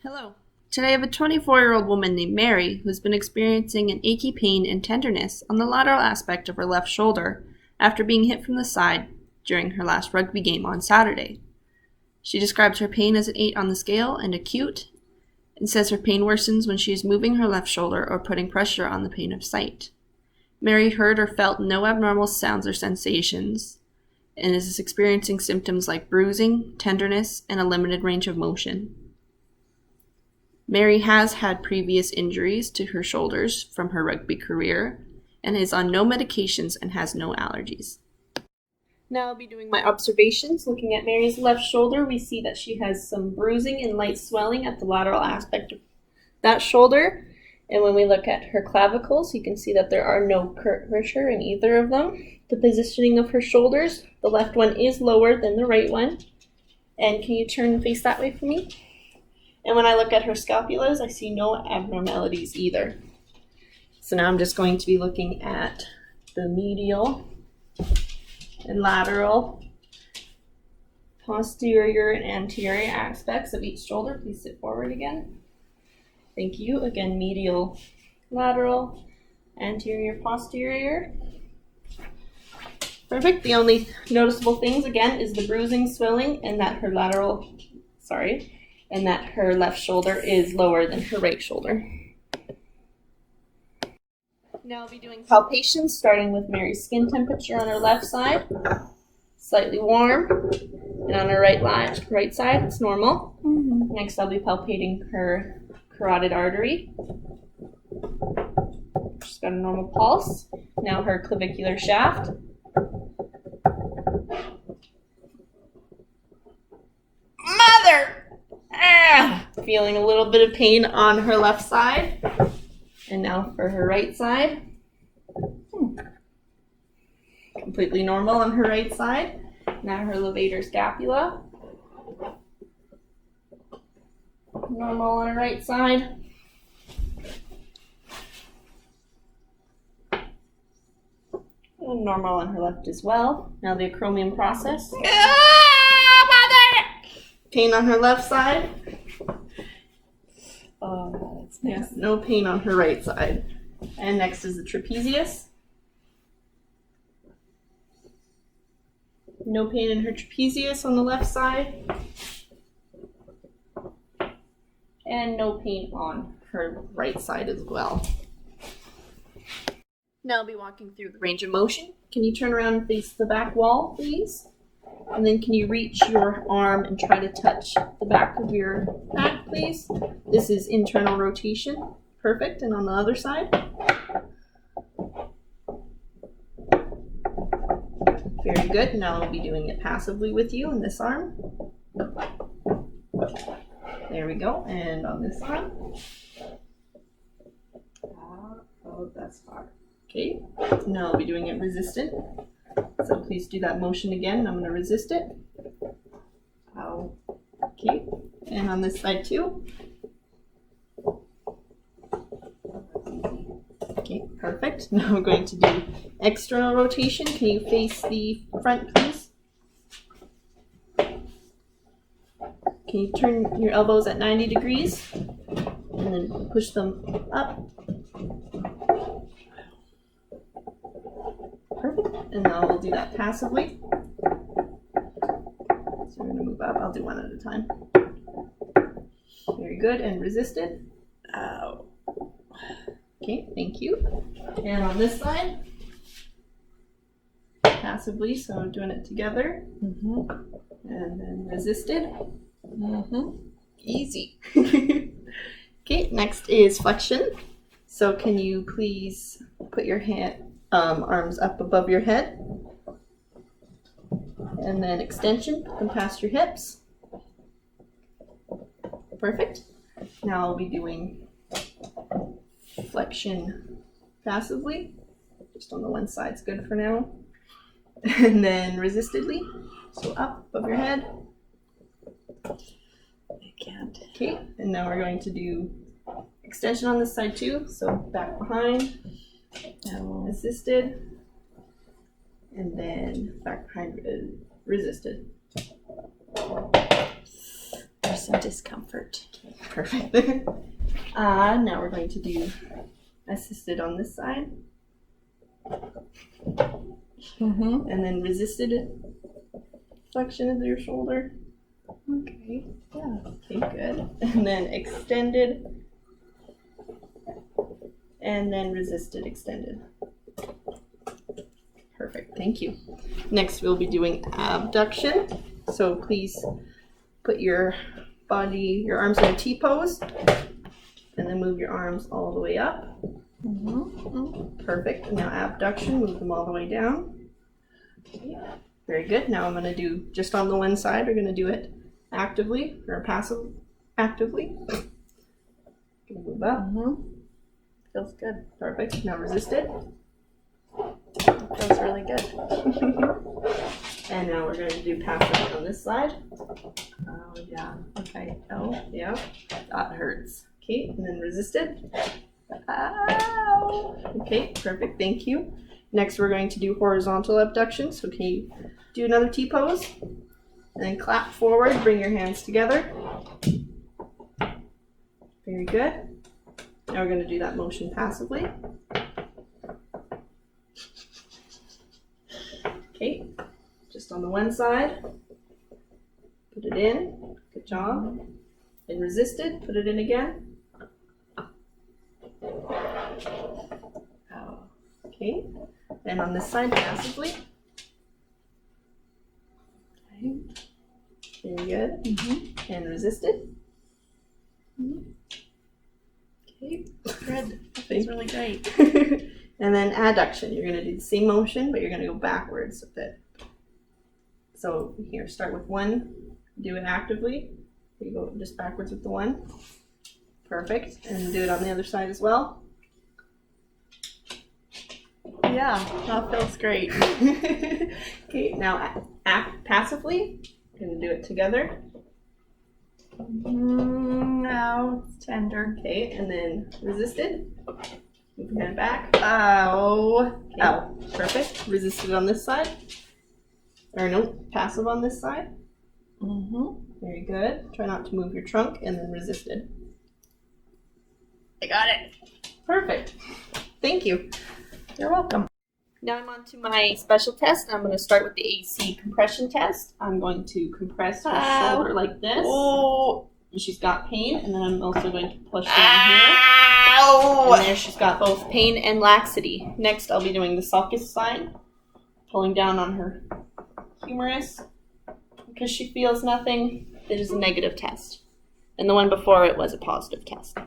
Hello. Today I have a 24-year-old woman named Mary who has been experiencing an achy pain and tenderness on the lateral aspect of her left shoulder after being hit from the side during her last rugby game on Saturday. She describes her pain as an 8 on the scale and acute, and says her pain worsens when she is moving her left shoulder or putting pressure on the pain of sight. Mary heard or felt no abnormal sounds or sensations, and is experiencing symptoms like bruising, tenderness, and a limited range of motion. Mary has had previous injuries to her shoulders from her rugby career and is on no medications and has no allergies. Now I'll be doing my observations. Looking at Mary's left shoulder, we see that she has some bruising and light swelling at the lateral aspect of that shoulder. And when we look at her clavicles, you can see that there are no curvature in either of them. The positioning of her shoulders, the left one is lower than the right one. And can you turn and face that way for me? And when I look at her scapulas, I see no abnormalities either. So now I'm just going to be looking at the medial and lateral, posterior and anterior aspects of each shoulder. Please sit forward again. Thank you. Again, medial, lateral, anterior, posterior. Perfect. The only noticeable things, again, is the bruising, swelling, and that her her left shoulder is lower than her right shoulder. Now I'll be doing palpations, starting with Mary's skin temperature on her left side, slightly warm, and on her right side, it's normal. Next, I'll be palpating her carotid artery. She's got a normal pulse. Now her clavicular shaft. Feeling a little bit of pain on her left side. And now for her right side. Completely normal on her right side. Now her levator scapula. Normal on her right side. And normal on her left as well. Now the acromion process. Pain on her left side. Oh, that's nice. Yes, no pain on her right side. And next is the trapezius. No pain in her trapezius on the left side. And no pain on her right side as well. Now I'll be walking through the range of motion. Can you turn around and face the back wall, please? And then can you reach your arm and try to touch the back of your back, please? This is internal rotation. Perfect. And on the other side. Very good. Now I'll be doing it passively with you in this arm. There we go. And on this arm. Oh, that's hard. Okay. Now I'll be doing it resistant. So please do that motion again. I'm going to resist it. Ow. Okay. And on this side too. Okay, perfect. Now we're going to do external rotation. Can you face the front, please? Can you turn your elbows at 90 degrees? And then push them up. Perfect. And now we'll do that passively. So we're going to move up. I'll do one at a time. Very good. And resist it. Ow. Okay, thank you. And on this side, passively, so I'm doing it together. And then resisted. Easy. Okay, next is flexion. So can you please put your arms up above your head, and then extension, come past your hips. Perfect. Now I'll be doing flexion passively, just on the one side's good for now, and then resistedly, so up above your head. I can't. Okay, and now we're going to do extension on this side too, so back behind. Assisted, and then back behind resisted. There's some discomfort. Perfect. Now we're going to do assisted on this side. And then resisted flexion of your shoulder. Okay. Yeah. Okay, good. And then extended. And then resisted extended. Perfect, thank you. Next we'll be doing abduction. So please put your arms in a T pose. And then move your arms all the way up. Perfect. And now abduction, move them all the way down. Okay. Very good. Now I'm going to do just on the one side. We're going to do it actively or actively. Move up. Feels good. Perfect. Now resisted. Feels really good. And now we're going to do passive on this side. Oh yeah. Okay. Oh Yeah. that hurts. Okay. And then resisted. Ow. Okay. Perfect. Thank you. Next, we're going to do horizontal abduction. So can you do another T pose? And then clap forward. Bring your hands together. Very good. Now we're going to do that motion passively. Okay. Just on the one side. Put it in. Good job. And resisted. Put it in again. Okay. And on this side, passively. Okay. Very good. And resisted. Okay. Good. That feels really great. And then adduction. You're going to do the same motion, but you're going to go backwards with it. So here, start with one. Do it actively. You go just backwards with the one. Perfect. And do it on the other side as well. Yeah, that feels great. Okay, now act passively. We're going to do it together. Now it's tender. Okay, and then resisted. Move your hand back. Ow. Okay. Ow. Perfect. Resisted on this side. Or no, passive on this side. Very good. Try not to move your trunk, and then resisted. I got it. Perfect. Thank you. You're welcome. Now I'm on to my special test. I'm going to start with the AC compression test. I'm going to compress her shoulder like this. Oh. And she's got pain, and then I'm also going to push down here. Ow. And there she's got both pain and laxity. Next I'll be doing the sulcus sign, pulling down on her humerus. Because she feels nothing, it is a negative test. And the one before it was a positive test.